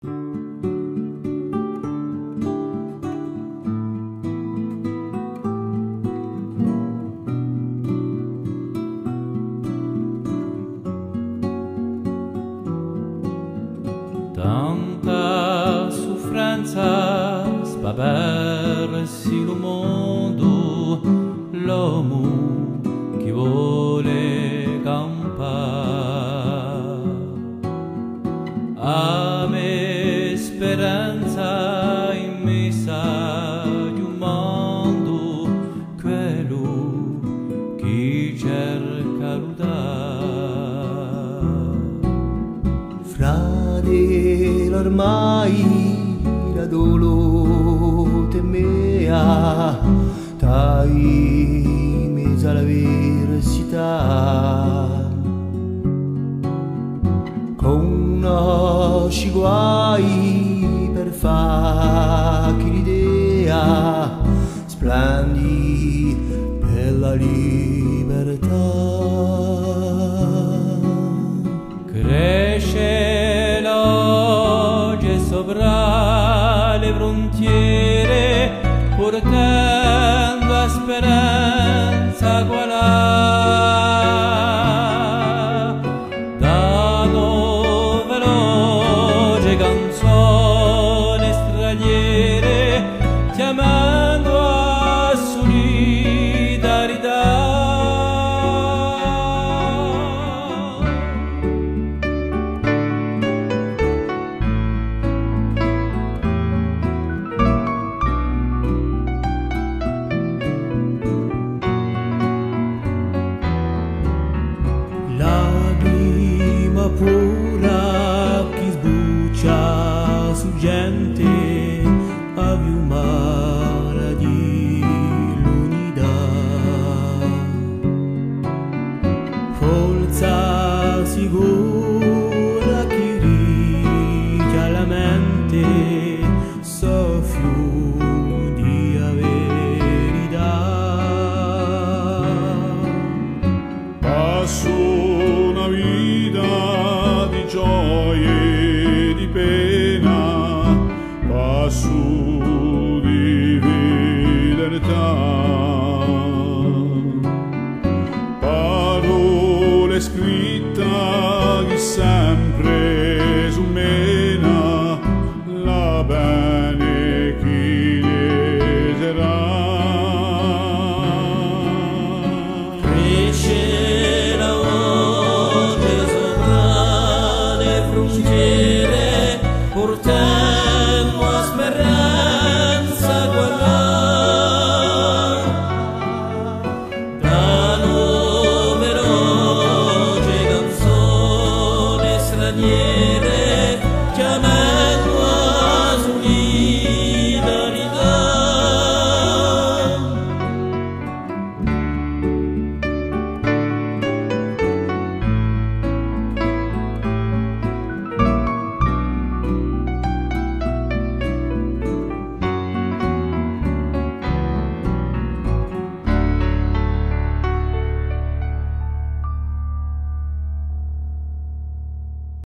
Tanta soffranza spaversi lo mondo, l'uomo che vuole campare. A me speranza in messa di un mondo, quello che cerca l'udare. Fratello, ormai la dolo temea, tai in mezzo alla avversità. Conosci guai per farti l'idea, splendi per la libertà. Cresce l'oggi sopra le frontiere, portando a speranza qualà. Dando veloce canzoni straniere, chiamando a solidarietà. Lagrima pura che sbuccia su gente, avviumara di l'unità. Forza sicura che rigia la mente, soffio di verità. Passo una vita di gioie e di pena, passo di libertà. Parole scritte che sempre su mena, la bene chi leggerà. Cresce l'oggi sopra le frontiere, portando